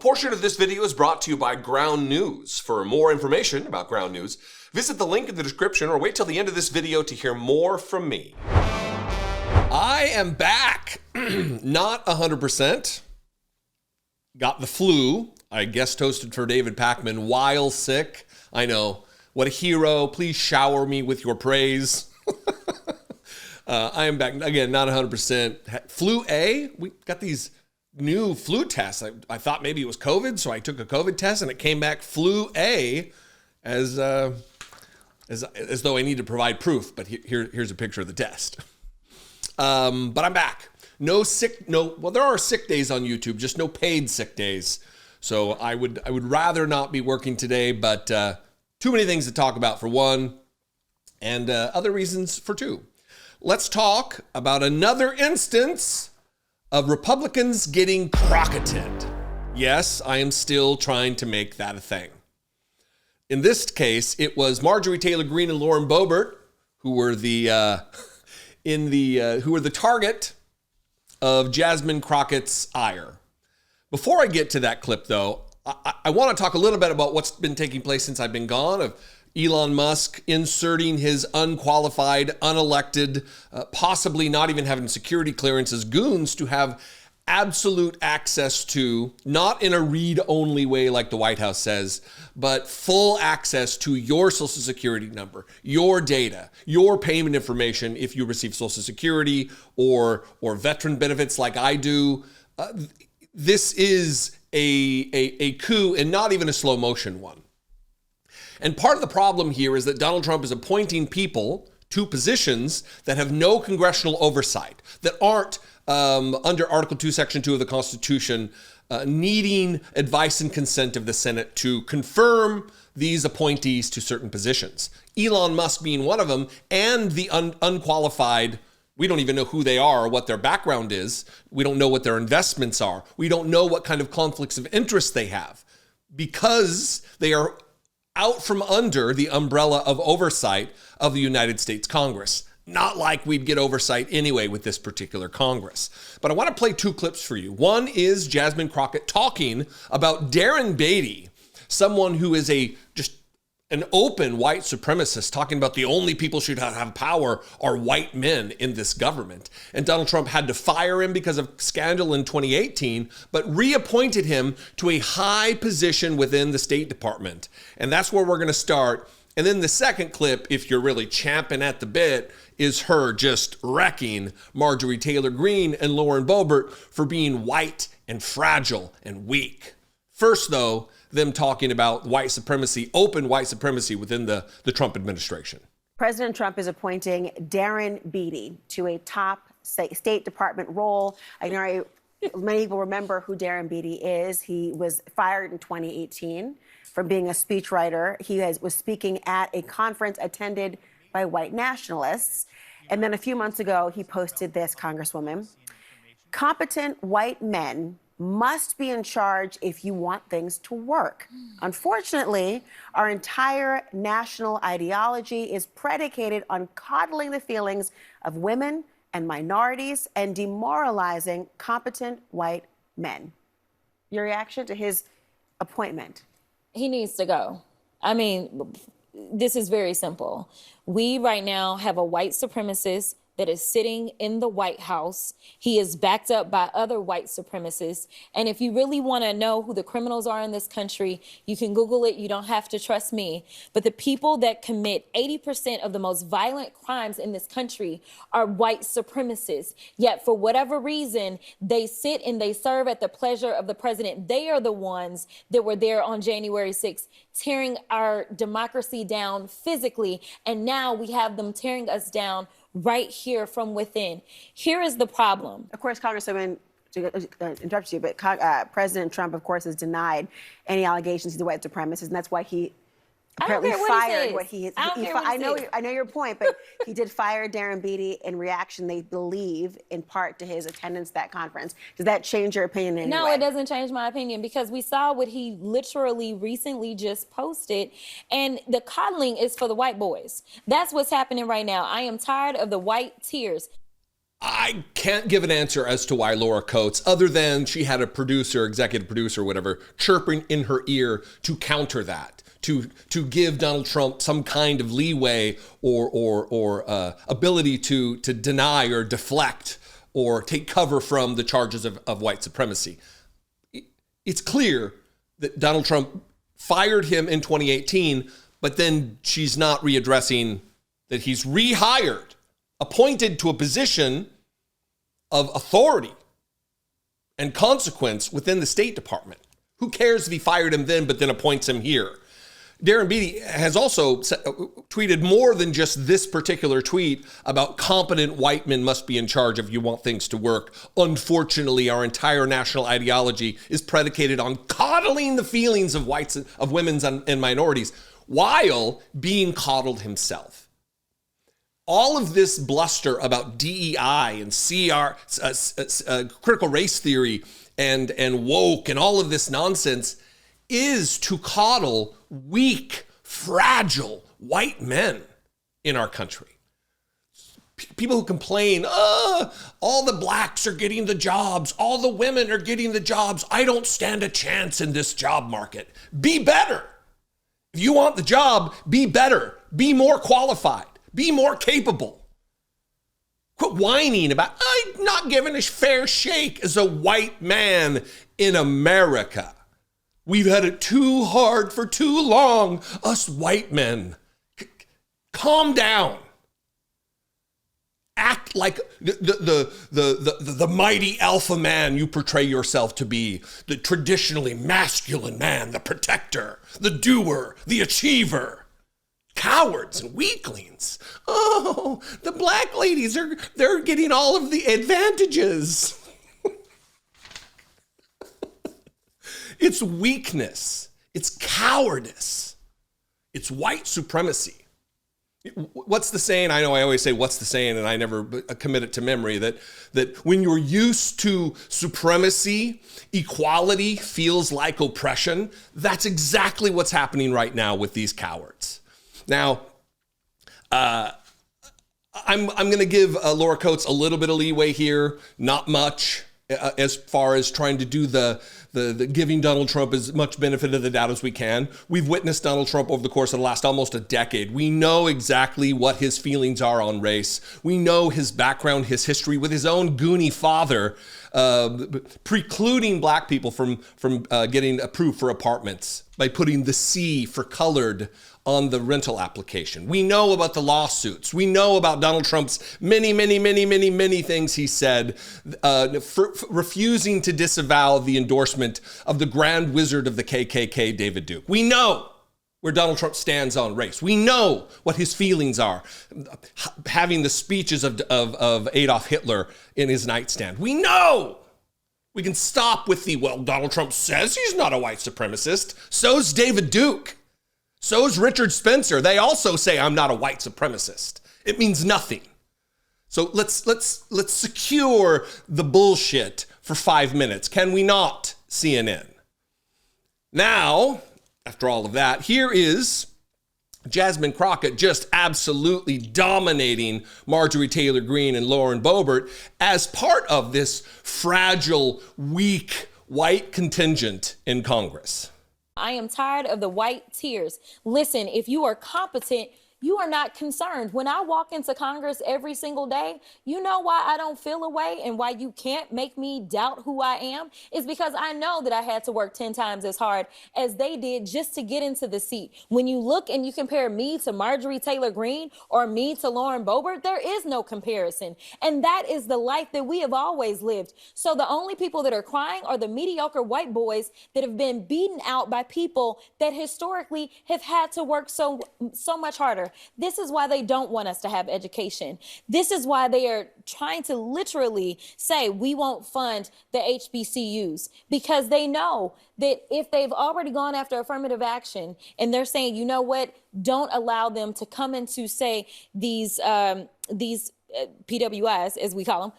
portion of this video is brought to you by Ground News. For more information about Ground News, visit the link in the description or wait till the end of this video to hear more from me. I am back. Not 100%. Got the flu. I guest hosted for David Pakman while sick. I know. What a hero. Please shower me with your praise. I am back. Again, not 100%. Flu A. We got these new flu tests. I thought maybe it was COVID, so I took a COVID test and it came back flu A as though I need to provide proof. But here's a picture of the test. But I'm back. Well, there are sick days on YouTube, just no paid sick days. So I would rather not be working today, but too many things to talk about for one, and other reasons for two. Let's talk about another instance of Republicans getting crocketed. Yes, I am still trying to make that a thing. In this case, it was Marjorie Taylor Greene and Lauren Boebert who were the target of Jasmine Crockett's ire. Before I get to that clip, though, I want to talk a little bit about what's been taking place since I've been gone, of Elon Musk inserting his unqualified, unelected, possibly not even having security clearances goons to have absolute access to, not in a read-only way like the White House says, but full access to your Social Security number, your data, your payment information if you receive Social Security or veteran benefits like I do. This is a coup, and not even a slow motion one. And part of the problem here is that Donald Trump is appointing people to positions that have no congressional oversight, that aren't under Article 2, Section 2 of the Constitution, needing advice and consent of the Senate to confirm these appointees to certain positions. Elon Musk being one of them, and the unqualified. We don't even know who they are or what their background is. We don't know what their investments are. We don't know what kind of conflicts of interest they have, because they are out from under the umbrella of oversight of the United States Congress. Not like we'd get oversight anyway with this particular Congress. But I want to play two clips for you. One is Jasmine Crockett talking about Darren Beatty, someone who is just an open white supremacist, talking about the only people who should have power are white men in this government. And Donald Trump had to fire him because of scandal in 2018, but reappointed him to a high position within the State Department. And that's where we're going to start. And then the second clip, if you're really champing at the bit, is her just wrecking Marjorie Taylor Greene and Lauren Boebert for being white and fragile and weak. First, though, them talking about white supremacy, open white supremacy within the Trump administration. President Trump is appointing Darren Beatty to a top State Department role. I know many people remember who Darren Beatty is. He was fired in 2018 from being a speechwriter. He was speaking at a conference attended by white nationalists. And then a few months ago, he posted this, Congresswoman: competent white men must be in charge if you want things to work. Unfortunately, our entire national ideology is predicated on coddling the feelings of women and minorities and demoralizing competent white men. Your reaction to his appointment? He needs to go. I mean, this is very simple. We right now have a white supremacist that is sitting in the White House. He is backed up by other white supremacists. And if you really want to know who the criminals are in this country, you can Google it. You don't have to trust me. But the people that commit 80% of the most violent crimes in this country are white supremacists. Yet for whatever reason, they sit and they serve at the pleasure of the president. They are the ones that were there on January 6th, tearing our democracy down physically. And now we have them tearing us down right here from within. Here is the problem. Of course, Congresswoman, to interrupt you, but President Trump, of course, has denied any allegations he's a white supremacist, and that's why he apparently fired what he. I know your point, but he did fire Darren Beatty in reaction, they believe, in part to his attendance at that conference. Does that change your opinion in any way? No, it doesn't change my opinion, because we saw what he literally recently just posted, and the coddling is for the white boys. That's what's happening right now. I am tired of the white tears. I can't give an answer as to why Laura Coates, other than she had a producer, executive producer, whatever, chirping in her ear to counter that, to give Donald Trump some kind of leeway or ability to deny or deflect or take cover from the charges of white supremacy. It's clear that Donald Trump fired him in 2018, but then she's not readdressing that he's rehired, appointed to a position of authority and consequence within the State Department. Who cares if he fired him then, but then appoints him here? Darren Beattie has also tweeted more than just this particular tweet about competent white men must be in charge if you want things to work. Unfortunately, our entire national ideology is predicated on coddling the feelings of whites, of women and minorities, while being coddled himself. All of this bluster about DEI and critical race theory and woke and all of this nonsense is to coddle weak, fragile white men in our country. People who complain, all the blacks are getting the jobs, all the women are getting the jobs. I don't stand a chance in this job market. Be better. If you want the job, be better. Be more qualified. Be more capable. Quit whining about, I'm not given a fair shake as a white man in America. We've had it too hard for too long, us white men. Calm down. Act like the mighty alpha man you portray yourself to be, the traditionally masculine man, the protector, the doer, the achiever. Cowards and weaklings. Oh, the black ladies they're getting all of the advantages. It's weakness. It's cowardice. It's white supremacy. What's the saying? I know I always say, what's the saying? And I never commit it to memory, that when you're used to supremacy, equality feels like oppression. That's exactly what's happening right now with these cowards. Now, I'm going to give Laura Coates a little bit of leeway here, not much, as far as trying to do the giving Donald Trump as much benefit of the doubt as we can. We've witnessed Donald Trump over the course of the last almost a decade. We know exactly what his feelings are on race. We know his background, his history with his own Goonie father, precluding black people from getting approved for apartments by putting the C for colored on the rental application. We know about the lawsuits. We know about Donald Trump's many things he said, refusing to disavow the endorsement of the Grand Wizard of the KKK, David Duke. We know where Donald Trump stands on race. We know what his feelings are, having the speeches of Adolf Hitler in his nightstand. We know. We can stop with Donald Trump says he's not a white supremacist. So's David Duke. So's Richard Spencer. They also say I'm not a white supremacist. It means nothing. So let's secure the bullshit for 5 minutes. Can we not, CNN? Now, after all of that, here is Jasmine Crockett just absolutely dominating Marjorie Taylor Greene and Lauren Boebert as part of this fragile, weak, white contingent in Congress. I am tired of the white tears. Listen, if you are competent, you are not concerned. When I walk into Congress every single day, you know why I don't feel a way and why you can't make me doubt who I am? Is because I know that I had to work 10 times as hard as they did just to get into the seat. When you look and you compare me to Marjorie Taylor Greene or me to Lauren Boebert, there is no comparison. And that is the life that we have always lived. So the only people that are crying are the mediocre white boys that have been beaten out by people that historically have had to work so much harder. This is why they don't want us to have education. This is why they are trying to literally say we won't fund the HBCUs, because they know that if they've already gone after affirmative action and they're saying, you know what, don't allow them to come into, say, these PWIs, as we call them,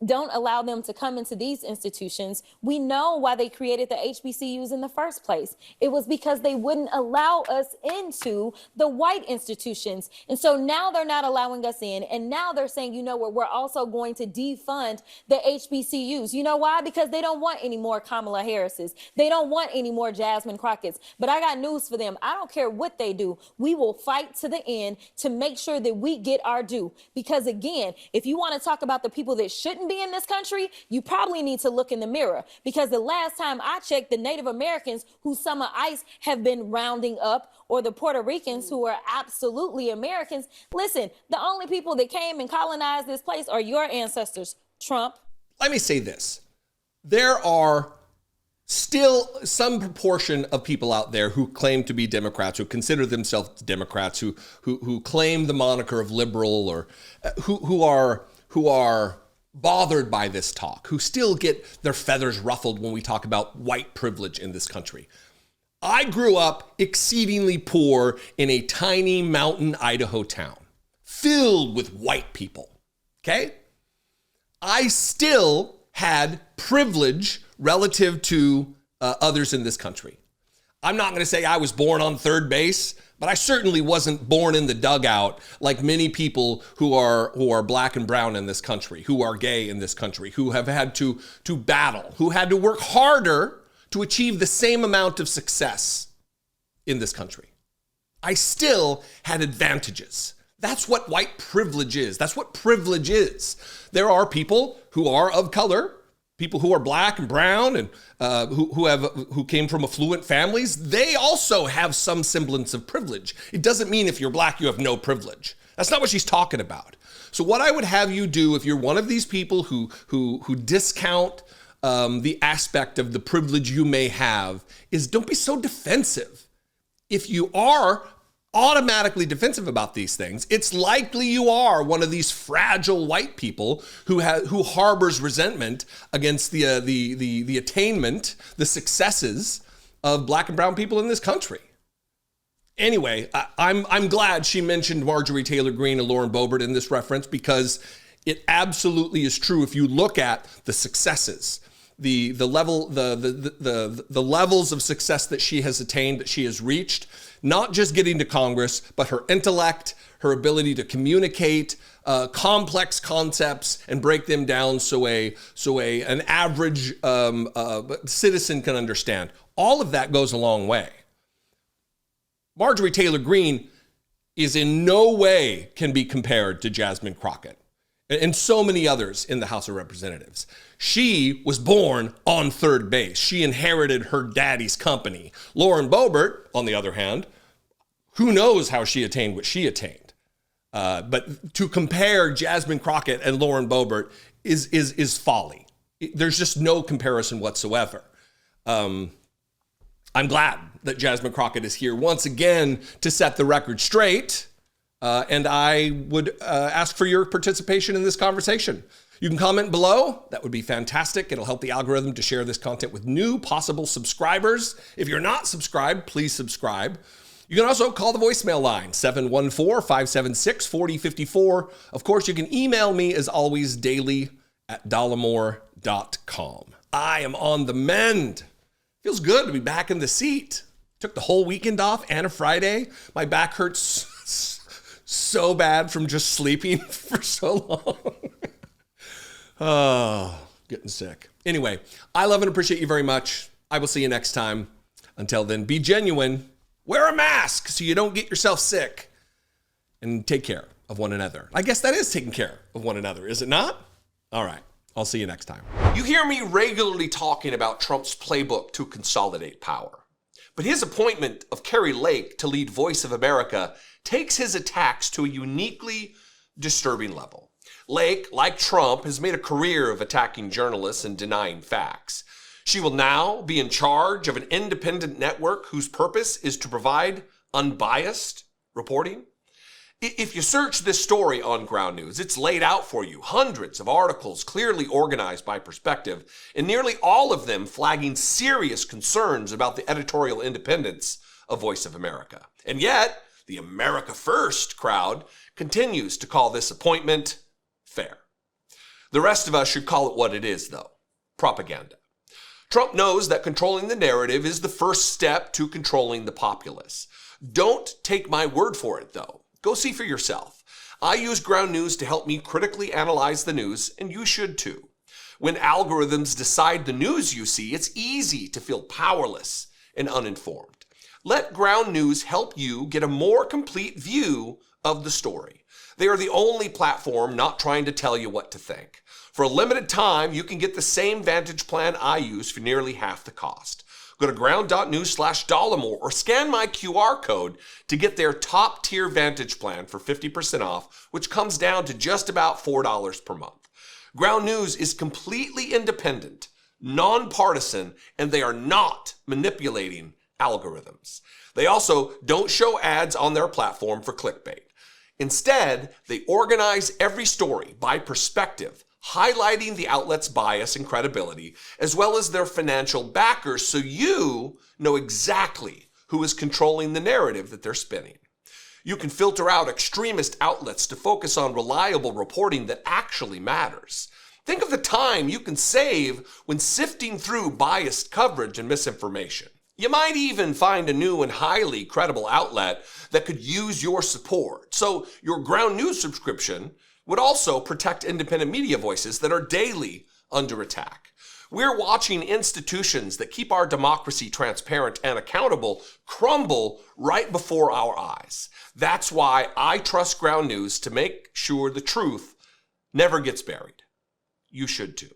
don't allow them to come into these institutions. We know why they created the HBCUs in the first place. It was because they wouldn't allow us into the white institutions. And so now they're not allowing us in. And now they're saying, you know what, we're also going to defund the HBCUs. You know why? Because they don't want any more Kamala Harrises. They don't want any more Jasmine Crockett's. But I got news for them. I don't care what they do. We will fight to the end to make sure that we get our due. Because again, if you want to talk about the people that shouldn't be in this country, you probably need to look in the mirror. Because the last time I checked, the Native Americans who some of ICE have been rounding up, or the Puerto Ricans who are absolutely Americans, listen, the only people that came and colonized this place are your ancestors, Trump. Let me say this. There are still some proportion of people out there who claim to be Democrats, who consider themselves Democrats, who claim the moniker of liberal, or who are bothered by this talk, who still get their feathers ruffled when we talk about white privilege in this country. I grew up exceedingly poor in a tiny mountain Idaho town filled with white people, okay? I still had privilege relative to others in this country. I'm not going to say I was born on third base, but I certainly wasn't born in the dugout like many people who are black and brown in this country, who are gay in this country, who have had to battle, who had to work harder to achieve the same amount of success in this country. I still had advantages. That's what white privilege is. That's what privilege is. There are people who are of color, people who are black and brown, and who came from affluent families. They also have some semblance of privilege. It doesn't mean if you're black, you have no privilege. That's not what she's talking about. So what I would have you do, if you're one of these people who discount the aspect of the privilege you may have, is don't be so defensive. If you are automatically defensive about these things, it's likely you are one of these fragile white people who harbors resentment against the attainment, the successes of black and brown people in this country. Anyway, I'm glad she mentioned Marjorie Taylor Greene and Lauren Boebert in this reference, because it absolutely is true. If you look at the successes, the levels of success that she has attained, that she has reached, not just getting to Congress, but her intellect, her ability to communicate complex concepts and break them down so an average citizen can understand. All of that goes a long way. Marjorie Taylor Greene is in no way can be compared to Jasmine Crockett and so many others in the House of Representatives. She was born on third base. She inherited her daddy's company. Lauren Boebert, on the other hand, who knows how she attained what she attained. But to compare Jasmine Crockett and Lauren Boebert is folly. There's just no comparison whatsoever. I'm glad that Jasmine Crockett is here once again to set the record straight. And I would ask for your participation in this conversation. You can comment below. That would be fantastic. It'll help the algorithm to share this content with new possible subscribers. If you're not subscribed, please subscribe. You can also call the voicemail line, 714-576-4054. Of course, you can email me, as always, daily@dollemore.com. I am on the mend. Feels good to be back in the seat. Took the whole weekend off and a Friday. My back hurts so bad from just sleeping for so long. Oh, getting sick. Anyway, I love and appreciate you very much. I will see you next time. Until then, be genuine. Wear a mask so you don't get yourself sick. And take care of one another. I guess that is taking care of one another, is it not? All right. I'll see you next time. You hear me regularly talking about Trump's playbook to consolidate power. But his appointment of Kari Lake to lead Voice of America takes his attacks to a uniquely disturbing level. Lake, like Trump, has made a career of attacking journalists and denying facts. She will now be in charge of an independent network whose purpose is to provide unbiased reporting. If you search this story on Ground News, it's laid out for you. Hundreds of articles clearly organized by perspective, and nearly all of them flagging serious concerns about the editorial independence of Voice of America. And yet, the America First crowd continues to call this appointment fair. The rest of us should call it what it is, though: propaganda. Trump knows that controlling the narrative is the first step to controlling the populace. Don't take my word for it, though. Go see for yourself. I use Ground News to help me critically analyze the news, and you should too. When algorithms decide the news you see, it's easy to feel powerless and uninformed. Let Ground News help you get a more complete view of the story. They are the only platform not trying to tell you what to think. For a limited time, you can get the same Vantage plan I use for nearly half the cost. Go to ground.news/Dollemore or scan my QR code to get their top tier Vantage plan for 50% off, which comes down to just about $4 per month. Ground News is completely independent, nonpartisan, and they are not manipulating algorithms. They also don't show ads on their platform for clickbait. Instead, they organize every story by perspective, highlighting the outlet's bias and credibility, as well as their financial backers, so you know exactly who is controlling the narrative that they're spinning. You can filter out extremist outlets to focus on reliable reporting that actually matters. Think of the time you can save when sifting through biased coverage and misinformation. You might even find a new and highly credible outlet that could use your support. So your Ground News subscription would also protect independent media voices that are daily under attack. We're watching institutions that keep our democracy transparent and accountable crumble right before our eyes. That's why I trust Ground News to make sure the truth never gets buried. You should too.